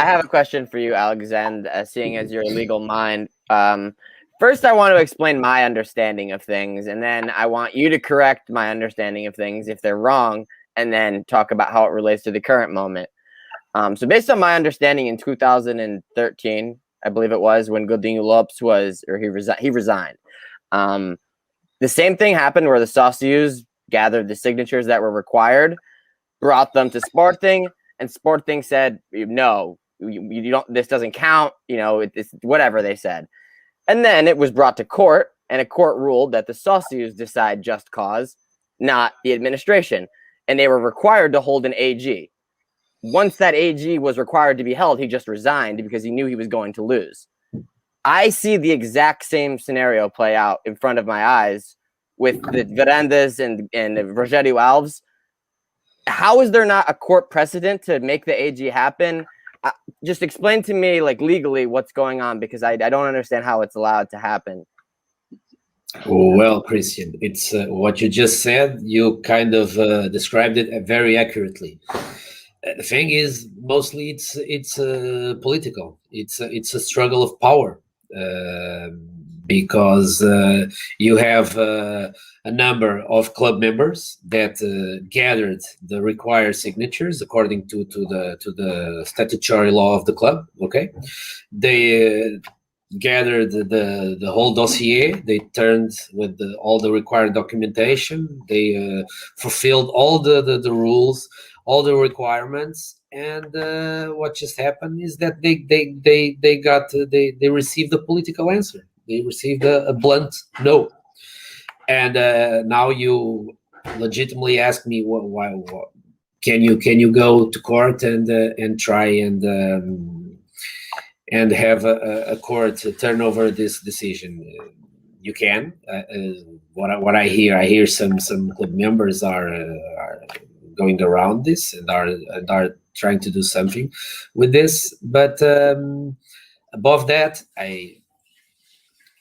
I have a question for you, Alexandre, seeing as you're a legal mind. First, I want to explain my understanding of things, and then I want you to correct my understanding of things if they're wrong, and then talk about how it relates to the current moment. So based on my understanding in 2013, I believe it was, when Godinho lopes he resigned. The same thing happened where the socios gathered the signatures that were required, brought them to Sporting, and Sporting said, no, you don't, this doesn't count, it's whatever they said. And then it was brought to court, and a court ruled that the socios decide just cause, not the administration. And they were required to hold an AG. Once that AG was required to be held, he just resigned because he knew he was going to lose. I see the exact same scenario play out in front of my eyes with the Verandas and Rogerio Alves. How is there not a court precedent to make the AG happen? Just explain to me, like, legally what's going on, because I don't understand how it's allowed to happen. Well, Christian, it's what you just said. You kind of described it very accurately. The thing is, mostly it's political. It's a struggle of power, because you have a number of club members that gathered the required signatures according to the statutory law of the club. Okay, they gathered the whole dossier. They turned with all the required documentation. They fulfilled all the rules, all the requirements, and what just happened is that they received a political answer. They received a blunt no. And now you legitimately ask me, why can you go to court and try and have a court turn over this decision? You can. What I hear some club members are going around this and are trying to do something with this. But above that,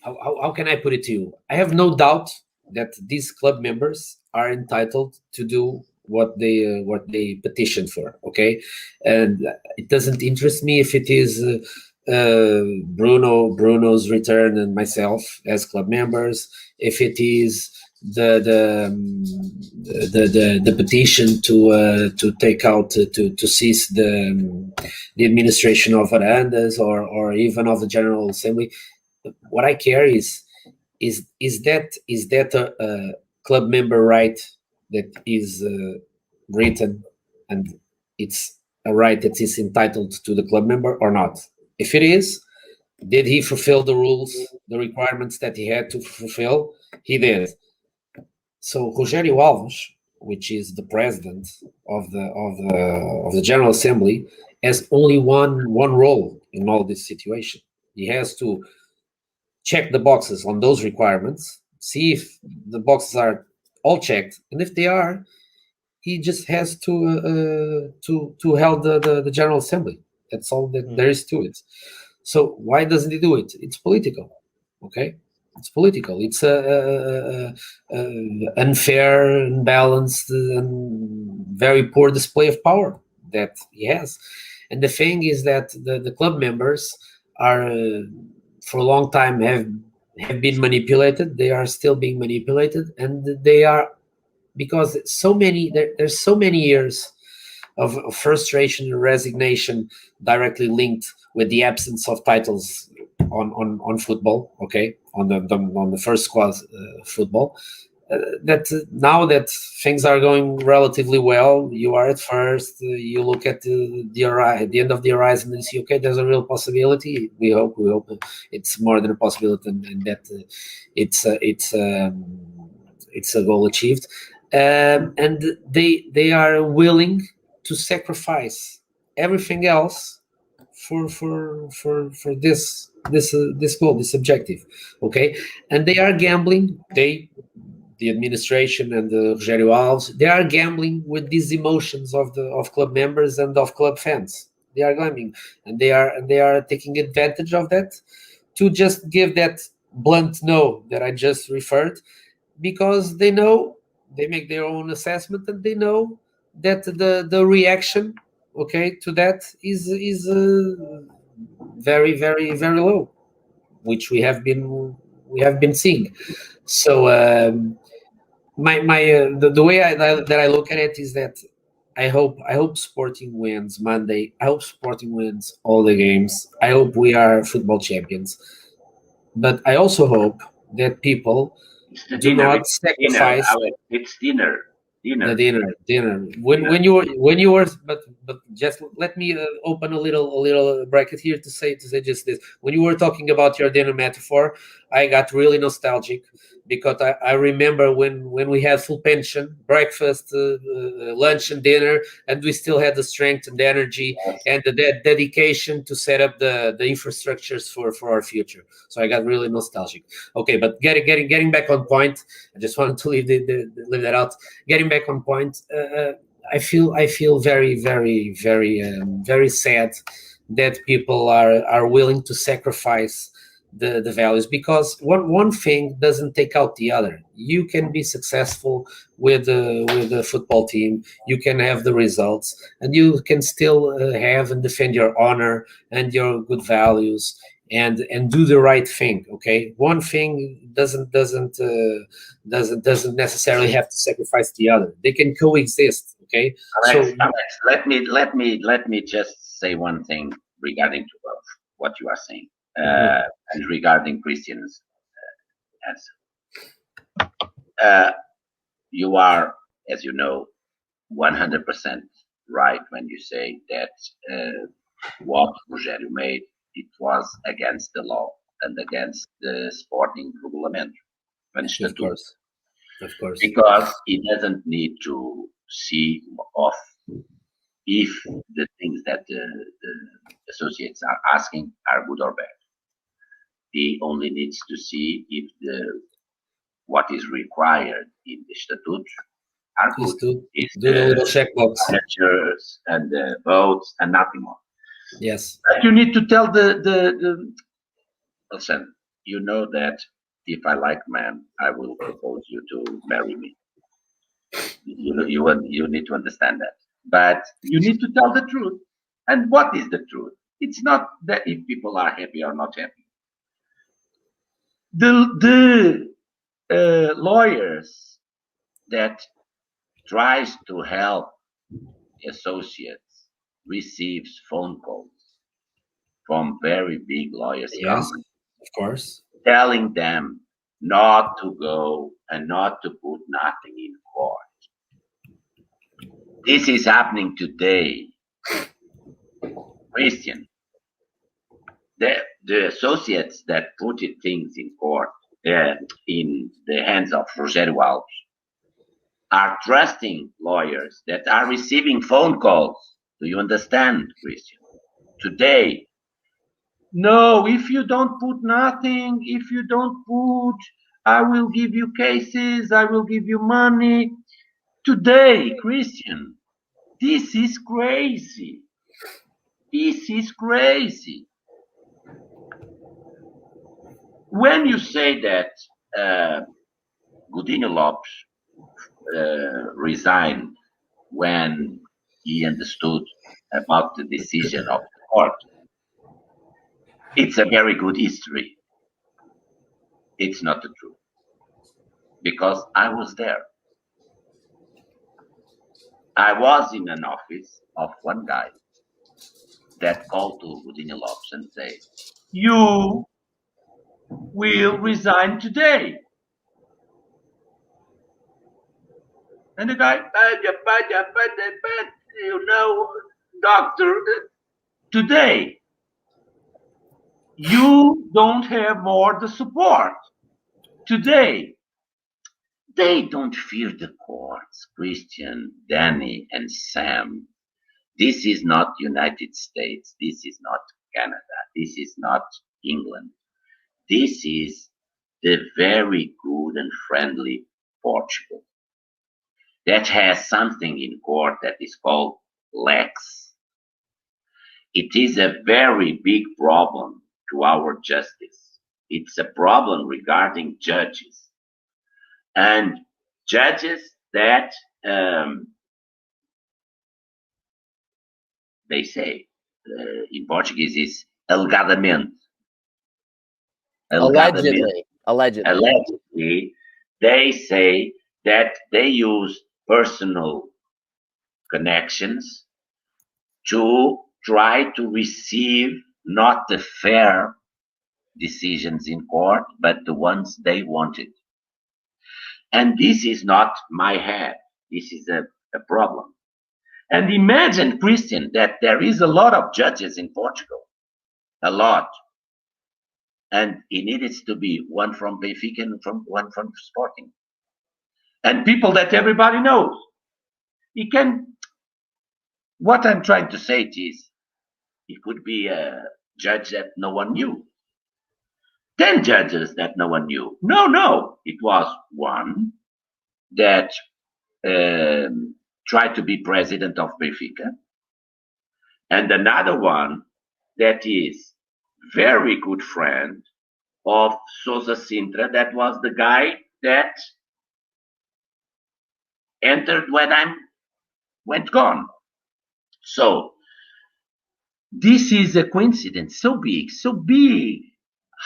how can I put it to you? I have no doubt that these club members are entitled to do what they petitioned for. Okay, and it doesn't interest me if it is Bruno's return and myself as club members, if it is the petition to take out to cease the administration of verandas or even of the General Assembly. What I care is that a club member right that is written, and it's a right that is entitled to the club member or not? If it is, did he fulfill the rules, the requirements that he had to fulfill? He did. So Rogerio Alves, which is the president of the General Assembly, has only one role in all this situation. He has to check the boxes on those requirements, see if the boxes are all checked, and if they are, he just has to hold the General Assembly. That's all that there is to it. So why doesn't he do it? It's political. Okay, it's political. It's a unfair, unbalanced, and very poor display of power that he has. And the thing is that the club members are, for a long time, have been manipulated. They are still being manipulated, and they are, because there's so many years of frustration and resignation directly linked with the absence of titles on football. Okay, on the first squad football. That now that things are going relatively well, you are at first. You look at the end of the horizon and see, okay, there's a real possibility. We hope it's more than a possibility, and that it's a goal achieved. And they are willing to sacrifice everything else for this goal, this objective. Okay, and they are gambling. The administration and the Rogerio Alves, they are gambling with these emotions of club members and of club fans. They are gambling, and they are taking advantage of that to just give that blunt no that I just referred, because they know, they make their own assessment, and they know that the reaction okay, to that is very, very, very low, which we have been seeing. So the way that I look at it is that I hope Sporting wins Monday. I hope Sporting wins all the games. I hope we are football champions. But I also hope that people It's the do dinner. not It's dinner. sacrifice It's dinner. the Dinner. dinner. When Dinner. when you were, but just let me open a little bracket here to say just this. When you were talking about your dinner metaphor, I got really nostalgic because I remember when we had full pension, breakfast, lunch, and dinner, and we still had the strength and the energy and the dedication to set up the infrastructures for our future. So I got really nostalgic. Okay, but getting back on point, I just wanted to leave that out. Getting back on point, I feel very, very, very, very sad that people are willing to sacrifice the values, because one thing doesn't take out the other. You can be successful with a football team, you can have the results, and you can still have and defend your honor and your good values, and do the right thing. Okay, one thing doesn't necessarily have to sacrifice the other. They can coexist. Okay, Alex, so Alex, let me just say one thing regarding to what you are saying, mhm, and regarding Christian's answer. You are, as you know, 100% right when you say that what Rogerio made, it was against the law and against the sporting regulament and of statute, course, of course, because he doesn't need to see of if the things that the associates are asking are good or bad. He only needs to see if the what is required in the statute are good. just Is do the the little checkbox. signatures and the votes and nothing more. Yes, But you need to tell the listen, you know that if I like man, I will propose you to marry me. You need to understand that. But you need to tell the truth. And what is the truth? It's not that if people are happy or not happy. The lawyers that tries to help associates receives phone calls from very big lawyers yes, companies of course. telling them not to go and not to put nothing in court. This is happening today, Christian. The associates that put things in court, in the hands of Rogerio Alves, are trusting lawyers that are receiving phone calls. Do you understand, Christian? Today, no, if you don't put nothing, if you don't put, I will give you cases, I will give you money. Today, Christian, this is crazy. This is crazy. When you say that Godinho Lopes resigned when he understood about the decision of the court, it's a very good history. It's not the truth because I was there. I was in an office of one guy that called to Godinho Lopes and say, "You will resign today." And the guy, doctor, today you don't have more the support. Today, they don't fear the courts, Christian, Danny, and Sam. This is not United States. This is not Canada. This is not England. This is the very good and friendly Portugal that has something in court that is called lex. It is a very big problem to our justice. It's a problem regarding judges and judges that they say, in Portuguese is alegadamente. Allegedly, they say that they use personal connections to try to receive not the fair decisions in court, but the ones they wanted. And this is not my head. This is a problem. And imagine, Christian, that there is a lot of judges in Portugal. A lot. And it needs to be one from Benfica and one from Sporting. And people that everybody knows. What I'm trying to say is, it could be a judge that no one knew. 10 judges that no one knew. No. It was one that tried to be president of Benfica. And another one that is very good friend of Sousa Sintra, that was the guy that entered when I went gone. So this is a coincidence so big,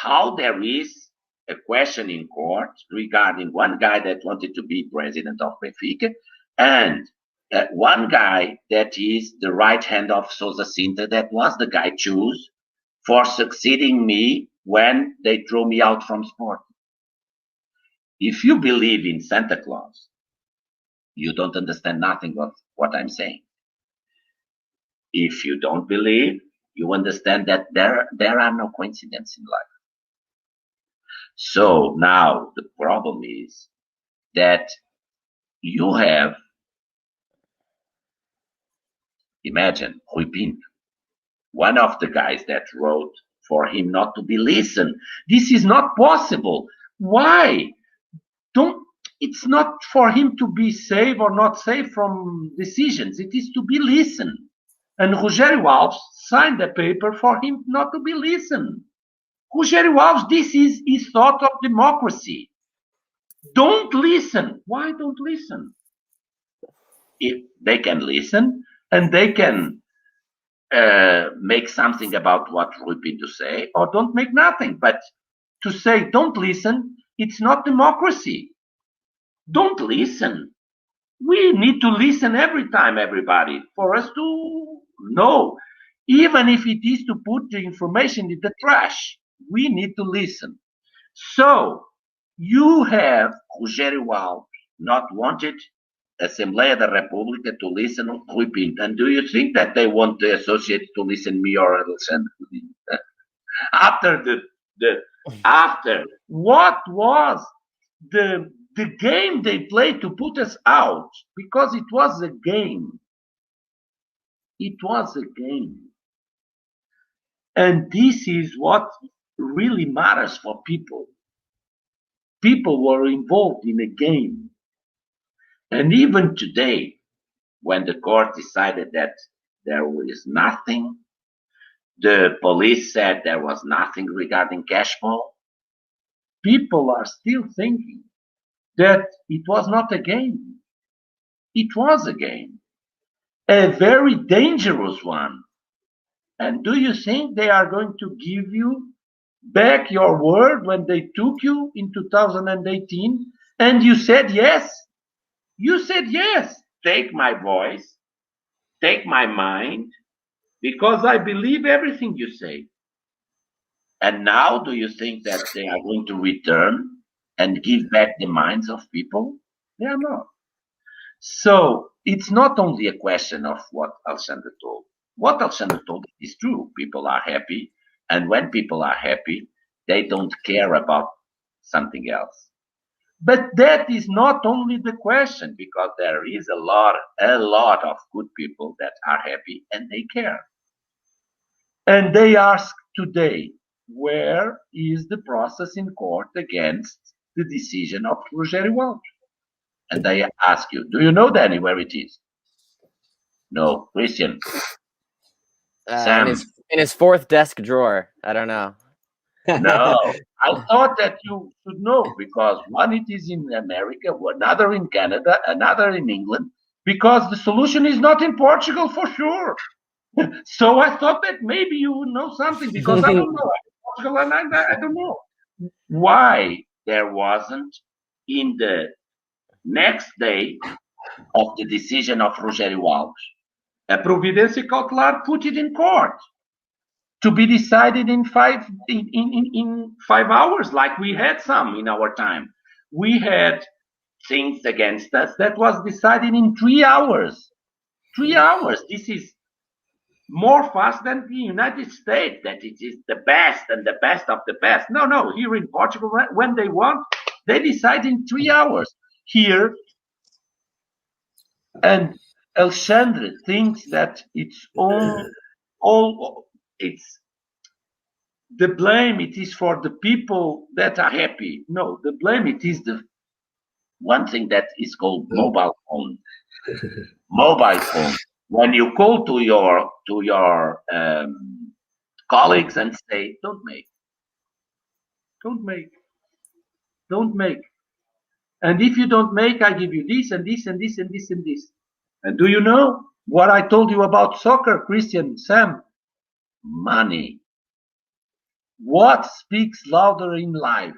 how there is a question in court regarding one guy that wanted to be president of Benfica and one guy that is the right hand of Sousa Sintra, that was the guy choose for succeeding me when they threw me out from sport. If you believe in Santa Claus, you don't understand nothing of what I'm saying. If you don't believe, you understand that there are no coincidences in life. So now the problem is that you have, imagine, Rui Pinto, one of the guys that wrote for him not to be listened. This is not possible. Why? It's not for him to be safe or not safe from decisions. It is to be listened. And Rogerio Alves signed a paper for him not to be listened. Rogerio Alves, this is his thought of democracy. Don't listen. Why don't listen? If they can listen and they can make something about what Rui Pinto say, or don't make nothing. But to say don't listen, it's not democracy. Don't listen. We need to listen every time, everybody, for us to know. Even if it is to put the information in the trash, we need to listen. So you have Rogerio Alves not wanted Assembleia da República to listen to Rui Pinto. And do you think that they want the associates to listen me or Alexandre? After what was the game they played to put us out? Because it was a game. It was a game. And this is what really matters for people. People were involved in a game. And even today, when the court decided that there was nothing, the police said there was nothing regarding cashball, people are still thinking that it was not a game. It was a game, a very dangerous one. And do you think they are going to give you back your word when they took you in 2018 and you said yes? You said yes. Take my voice, take my mind, because I believe everything you say. And now do you think that they are going to return and give back the minds of people? They are not. So it's not only a question of what Alexandre told. What Alexandre told is true. People are happy. And when people are happy, they don't care about something else. But that is not only the question, because there is a lot of good people that are happy and they care. And they ask today, where is the process in court against the decision of Rogerio Alves? And I ask you, do you know, Danny, where it is? No. Christian? Sam? In his fourth desk drawer. I don't know. No, I thought that you should know, because one it is in America, another in Canada, another in England, because the solution is not in Portugal for sure. So I thought that maybe you would know something because I don't know. Portugal and I don't know why there wasn't in the next day of the decision of Rogerio Alves. A providência cautelar put it in court to be decided in 5 hours, like we had some in our time. We had things against us that was decided in 3 hours. 3 hours. This is more fast than the United States, that it is the best and the best of the best. No. Here in Portugal, when they want, they decide in 3 hours. Here, and Alexandre thinks that it's all it's the blame. It is for the people that are happy. No, the blame it is the one thing that is called mobile phone. Mobile phone. When you call to your colleagues and say, don't make. And if you don't make, I give you this and this and this and this and this. And do you know what I told you about soccer, Christian, Sam? Money. What speaks louder in life?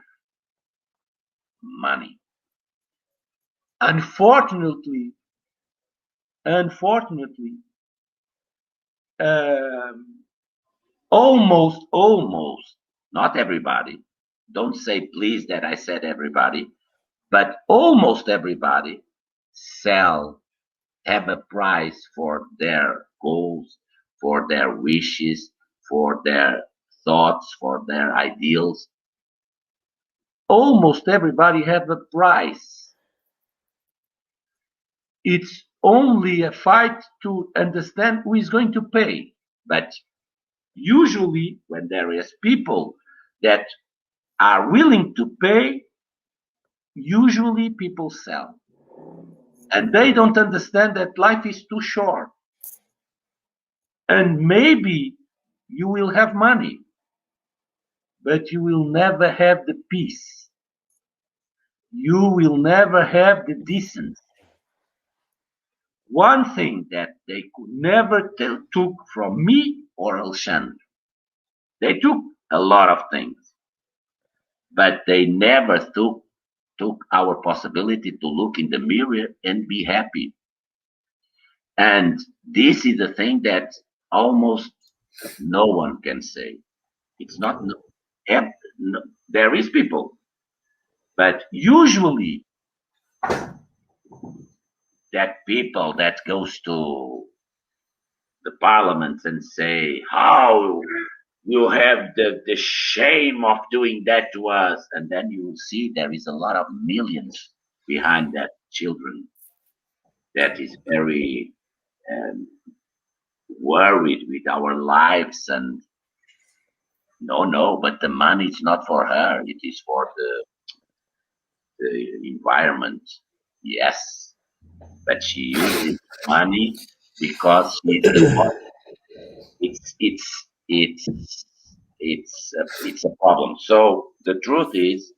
Money. Unfortunately, almost, not everybody. Don't say please that I said everybody, but almost everybody have a price for their goals, for their wishes, for their thoughts, for their ideals. Almost everybody have a price. It's only a fight to understand who is going to pay. But usually when there is people that are willing to pay, usually people sell. And they don't understand that life is too short. And maybe you will have money, but you will never have the peace. You will never have the decency. One thing that they could never took from me or Alexandre, they took a lot of things, but they never took our possibility to look in the mirror and be happy. And this is the thing that almost no one can say. It's not, there is people, but usually that people that goes to the parliament and say, how you have the shame of doing that to us. And then you will see there is a lot of millions behind that children that is very worried with our lives. And no, but the money is not for her. It is for the environment. Yes, but she uses money because she's the one. It's a problem. So the truth is,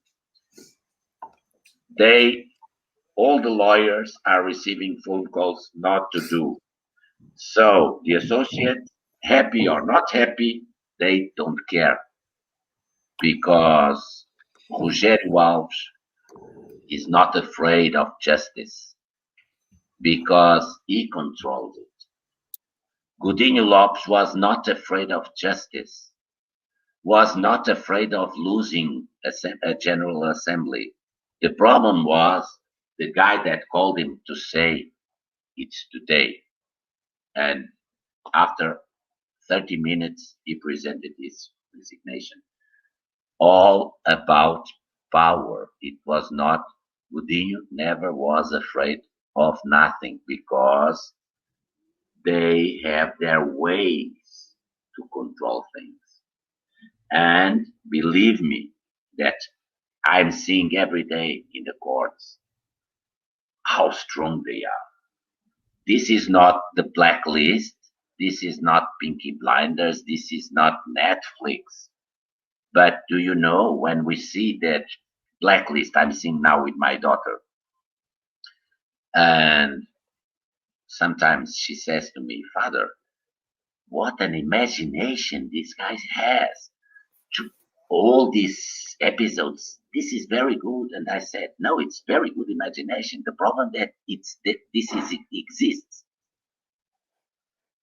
all the lawyers are receiving phone calls not to do. So the associates, happy or not happy, they don't care, because Rogerio Alves is not afraid of justice because he controls it. Godinho Lopes was not afraid of justice, was not afraid of losing a General Assembly. The problem was the guy that called him to say it's today. And after 30 minutes, he presented his resignation. All about power. It was not, Godinho never was afraid of nothing because they have their ways to control things. And believe me, that I'm seeing every day in the courts how strong they are. This is not the blacklist. This is not Pinky Blinders. This is not Netflix. But do you know, when we see that blacklist, I'm seeing now with my daughter, and sometimes she says to me, Father, what an imagination this guy has. All these episodes, this is very good. And I said, no, it's very good imagination. The problem that it exists.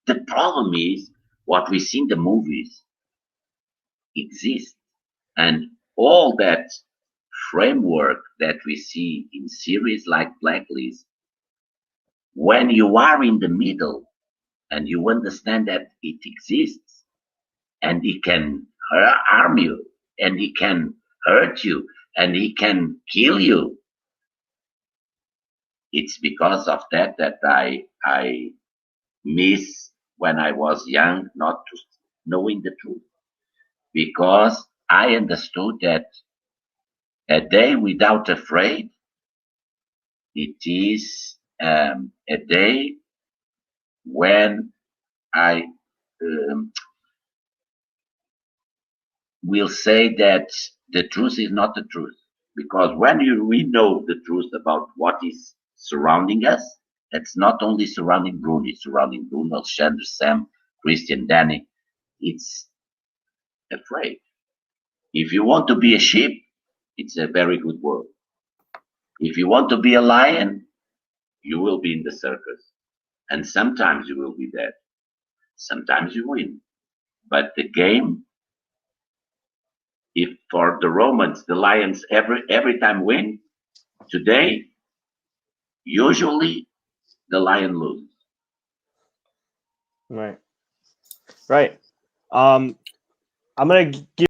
The problem is what we see in the movies exists. And all that framework that we see in series like Blacklist, when you are in the middle and you understand that it exists and it can harm you and it can hurt you and it can kill you, it's because of that I miss when I was young not to knowing the truth, because I understood that a day without afraid, it is a day when I will say that the truth is not the truth. Because when we know the truth about what is surrounding us, it's not only surrounding Bruno, it's surrounding Bruno, Alexandre, Sam, Christian, Danny. It's afraid. If you want to be a sheep, it's a very good world. If you want to be a lion, you will be in the circus. And sometimes you will be dead. Sometimes you win. But the game, if for the Romans, the lions every time win, today, usually the lion loses. Right. I'm going to give